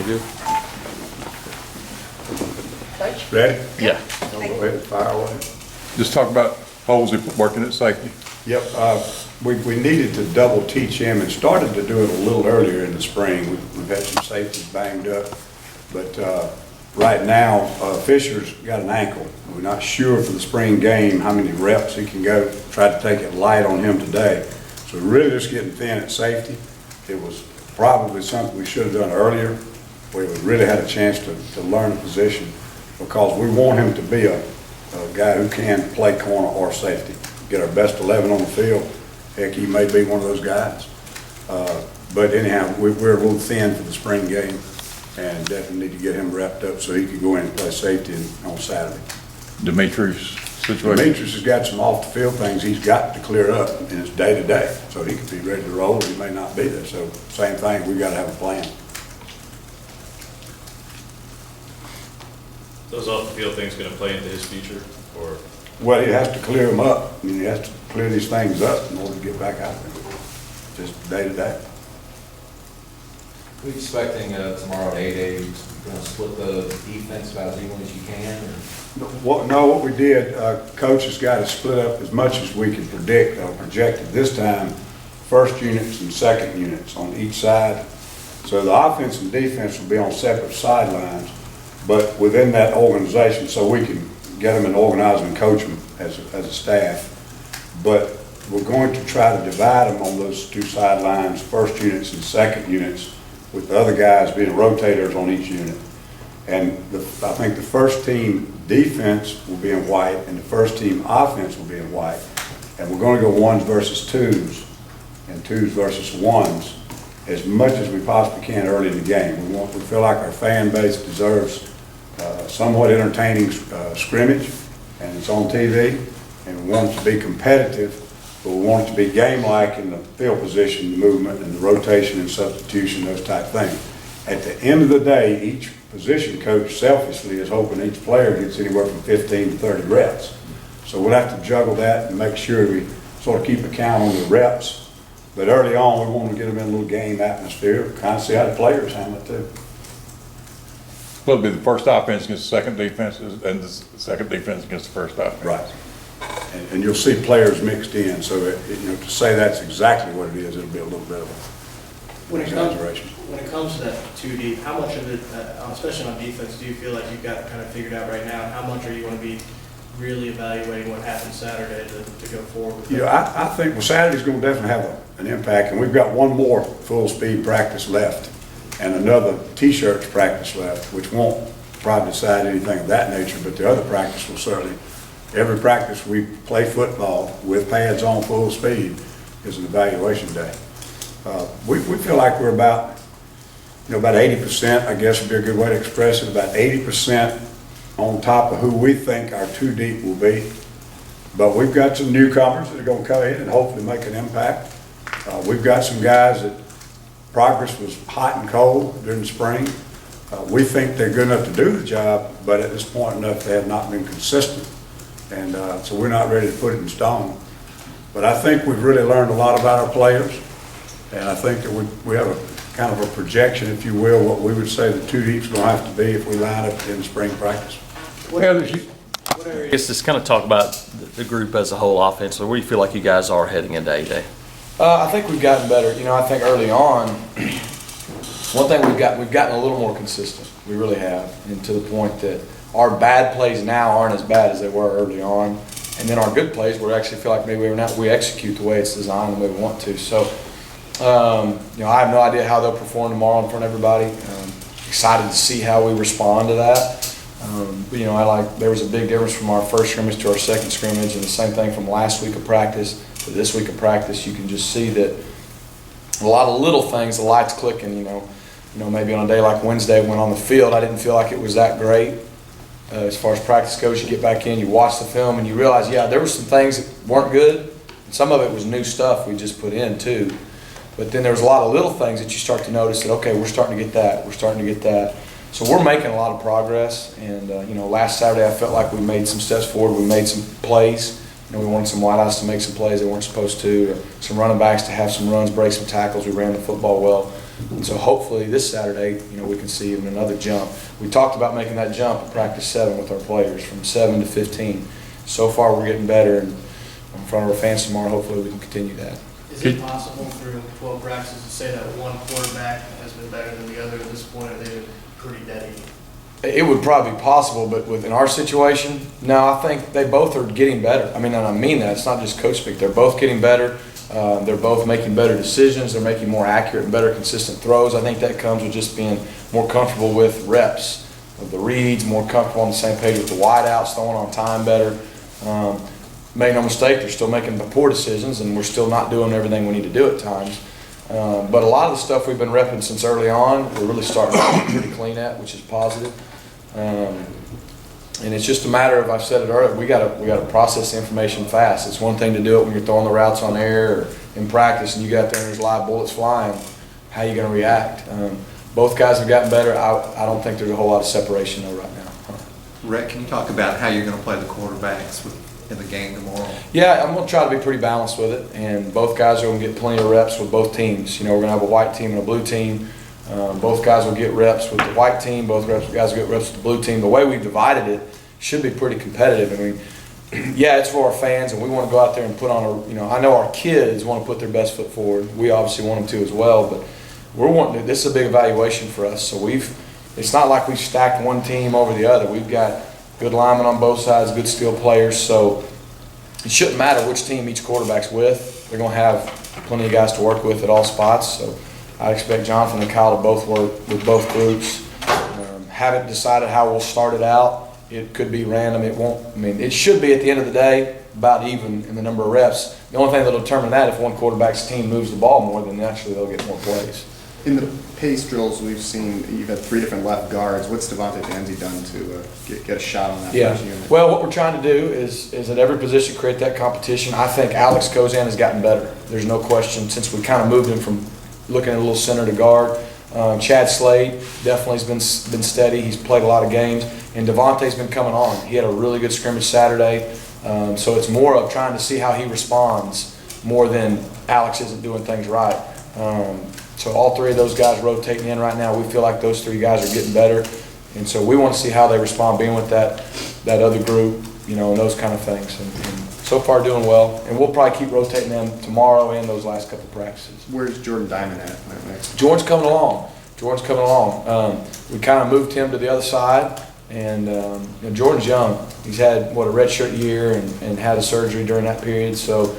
good. Coach? Ready? Yeah. Go ahead and fire away. Just talk about holes working at safety. Yep, we needed to double teach him and started to do it a little earlier in the spring. We've had some safeties banged up, but right now, Fisher's got an ankle. We're not sure for the spring game how many reps he can go. Tried to take it light on him today. So we're really just getting thin at safety. It was probably something we should have done earlier, where we really had a chance to learn the position, because we want him to be a guy who can play corner or safety. Get our best 11 on the field. Heck, he may be one of those guys. But anyhow, we're a little thin for the spring game, and definitely need to get him wrapped up so he can go in and play safety on Saturday. Demetrius situation. Demetrius has got some off-the-field things he's got to clear up in his day-to-day, so he could be ready to roll. He may not be there, so same thing. We've got to have a plan. Those off-the-field things going to play into his future, or? Well, he has to clear them up. I mean, he has to clear these things up in order to get back out there, just day-to-day. We expecting tomorrow at 8 you're going to split the defense about as evenly as you can? No, what we did, Coach has got to split up as much as we can predict, or projected this time, first units and second units on each side. So the offense and defense will be on separate sidelines, but within that organization, so we can get them and organize them and coach them as a staff. But we're going to try to divide them on those two sidelines, first units and second units, with the other guys being rotators on each unit. And I think the first team defense will be in white, and the first team offense will be in white. And we're going to go ones versus twos, and twos versus ones, as much as we possibly can early in the game. We feel like our fan base deserves somewhat entertaining scrimmage, and it's on TV, and we want it to be competitive, but we want it to be game-like in the field position, the movement, and the rotation and substitution, those type things. At the end of the day, each position coach selfishly is hoping each player gets anywhere from 15 to 30 reps. So we'll have to juggle that and make sure we sort of keep a count on the reps. But early on, we want to get them in a little game atmosphere, kind of see how the players handle it too. Well, it'll be the first offense against the second defense, and the second defense against the first offense. Right. And you'll see players mixed in, so that, to say that's exactly what it is, it'll be a little bit of When an it exaggeration. comes to that 2 deep, how much of it, especially on defense, do you feel like you've got kind of figured out right now? How much are you going to be really evaluating what happened Saturday to go forward with that? I think Saturday's going to definitely have an impact, and we've got one more full-speed practice left and another T-shirts practice left, which won't probably decide anything of that nature, but the other practice will certainly. Every practice we play football with pads on full speed is an evaluation day. We feel like we're about 80%, I guess would be a good way to express it, about 80% on top of who we think our 2 deep will be. But we've got some newcomers that are going to come in and hopefully make an impact. We've got some guys that progress was hot and cold during the spring. We think they're good enough to do the job, but at this point enough they have not been consistent. And so we're not ready to put it in stone. But I think we've really learned a lot about our players, and I think that we have a kind of a projection, if you will, what we would say the 2 deep's going to have to be if we line up in spring practice. I guess just kind of talk about the group as a whole offensively. Where do you feel like you guys are heading into A-Day? I think we've gotten better. I think early on, one thing we've gotten a little more consistent. We really have, and to the point that our bad plays now aren't as bad as they were early on, and then our good plays, we actually feel like maybe we execute the way it's designed and the way we want to. So, I have no idea how they'll perform tomorrow in front of everybody. Excited to see how we respond to that. But, there was a big difference from our first scrimmage to our second scrimmage, and the same thing from last week of practice to this week of practice. You can just see that a lot of little things, the lights clicking. Maybe on a day like Wednesday when on the field, I didn't feel like it was that great. As far as practice goes, you get back in, you watch the film, and you realize, there were some things that weren't good. And some of it was new stuff we just put in too. But then there was a lot of little things that you start to notice that, okay, we're starting to get that. So we're making a lot of progress. And, last Saturday I felt like we made some steps forward. We made some plays. We wanted some wideouts to make some plays they weren't supposed to, or some running backs to have some runs, break some tackles. We ran the football well. And so hopefully this Saturday, we can see even another jump. We talked about making that jump at practice 7 with our players, from 7 to 15. So far, we're getting better, and in front of our fans tomorrow, hopefully we can continue that. Is it possible through 12 practices to say that one quarterback has been better than the other at this point, or they've been pretty dead even? It would probably be possible, but within our situation, no, I think they both are getting better. I mean, and I mean that. It's not just coach speak. They're both getting better. They're both making better decisions. They're making more accurate and better consistent throws. I think that comes with just being more comfortable with reps, with the reads, more comfortable on the same page with the wideouts, throwing on time better. Make no mistake, they're still making the poor decisions, and we're still not doing everything we need to do at times. But a lot of the stuff we've been repping since early on, we're really starting to get pretty clean at, which is positive. And it's just a matter of, I've said it earlier, we gotta process the information fast. It's one thing to do it when you're throwing the routes on air or in practice and you got there and there's live bullets flying. How are you gonna react? Both guys have gotten better. I don't think there's a whole lot of separation though right now. Rhett, can you talk about how you're going to play the quarterbacks in the game tomorrow? Yeah, I'm gonna try to be pretty balanced with it, and both guys are gonna get plenty of reps with both teams. We're gonna have a white team and a blue team. Both guys will get reps with the white team. Both guys will get reps with the blue team. The way we've divided it should be pretty competitive. I mean, yeah, it's for our fans, and we want to go out there and put on I know our kids want to put their best foot forward. We obviously want them to as well, but we're wanting to. This is a big evaluation for us. So it's not like we've stacked one team over the other. We've got good linemen on both sides, good skill players. So it shouldn't matter which team each quarterback's with. They're going to have plenty of guys to work with at all spots. So I expect Jonathan and Kyle to both work with both groups. Haven't decided how we'll start it out. It could be random. It won't. I mean, it should be at the end of the day about even in the number of reps. The only thing that'll determine that if one quarterback's team moves the ball more, then naturally they'll get more plays. In the pace drills we've seen, you've had 3 different left guards. What's Devontae Danzy done to get a shot on that first unit? Well, what we're trying to do is at every position create that competition. I think Alex Kozan has gotten better. There's no question since we kind of moved him from looking at a little center to guard. Chad Slade definitely has been steady. He's played a lot of games. And Devontae's been coming on. He had a really good scrimmage Saturday. So it's more of trying to see how he responds more than Alex isn't doing things right. So all 3 of those guys rotating in right now. We feel like those 3 guys are getting better. And so we want to see how they respond being with that other group, and those kind of things. And so far doing well. And we'll probably keep rotating them tomorrow and those last couple of practices. Where's Jordan Diamond at next? Jordan's coming along. We kind of moved him to the other side. And Jordan's young. He's had, a redshirt year and had a surgery during that period. So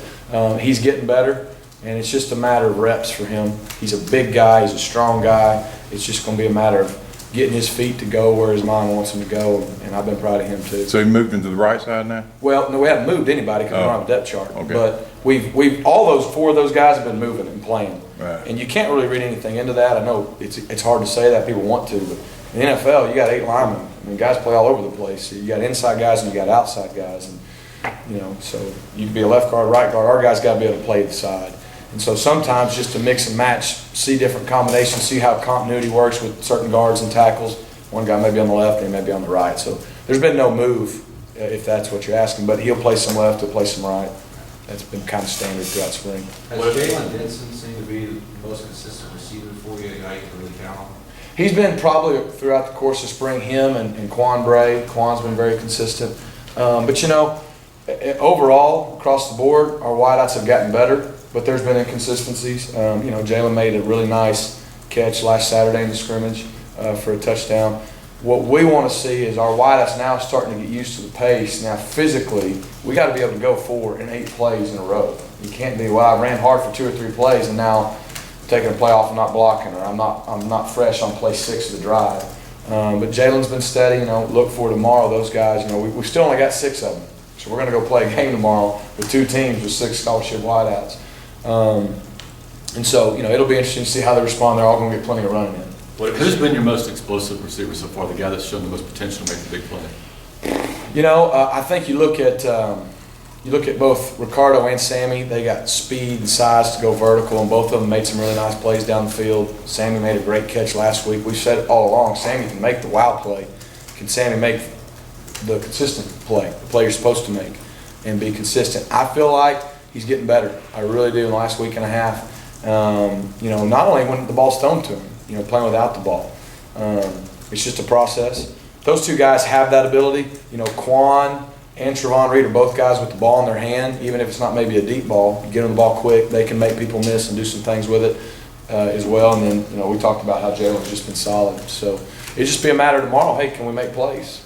he's getting better. And it's just a matter of reps for him. He's a big guy. He's a strong guy. It's just going to be a matter of getting his feet to go where his mind wants him to go. And I've been proud of him too. So he moved into the right side now? Well, no, we haven't moved anybody because we're on a depth chart. Okay. But we've all those 4 of those guys have been moving and playing. Right. And you can't really read anything into that. I know it's hard to say that, people want to, but in the NFL you got 8 linemen. I mean, guys play all over the place. You got inside guys and you got outside guys, and so you can be a left guard, right guard. Our guys got to be able to play the side. And so sometimes just to mix and match, see different combinations, see how continuity works with certain guards and tackles. One guy may be on the left and he may be on the right. So there's been no move, if that's what you're asking, but he'll play some left, he'll play some right. That's been kind of standard throughout spring. Has Jalen Denson seemed to be the most consistent receiver for you, a guy you can really count on? He's been probably throughout the course of spring, him and Quan Bray. Quan's been very consistent. But overall, across the board, our wideouts have gotten better, but there's been inconsistencies. Jalen made a really nice catch last Saturday in the scrimmage for a touchdown. What we want to see is our wideouts now starting to get used to the pace. Now, physically, we got to be able to go 4 and 8 plays in a row. You can't be, I ran hard for 2 or 3 plays and now taking a play off and not blocking, or I'm not fresh on play 6 of the drive. But Jalen's been steady. Look for tomorrow. Those guys. We still only got 6 of them, so we're going to go play a game tomorrow with 2 teams with 6 scholarship wideouts. And so it'll be interesting to see how they respond. They're all going to get plenty of running in. Who's been your most explosive receiver so far? The guy that's shown the most potential to make the big play. I think you look at both Ricardo and Sammy. They got speed and size to go vertical, and both of them made some really nice plays down the field. Sammy made a great catch last week. We've said it all along. Sammy can make the wow play. Can Sammy make the consistent play, the play you're supposed to make, and be consistent? I feel like he's getting better. I really do. In the last week and a half, You know, not only when the ball's thrown to them, you know, playing without the ball. It's just a process. Those two guys have that ability. You know, Quan and Trevon Reed are both guys with the ball in their hand. Even if it's not maybe a deep ball, you get them the ball quick, they can make people miss and do some things with it as well. And then, you know, we talked about how Jalen's just been solid. So it'll just be a matter tomorrow, hey, can we make plays?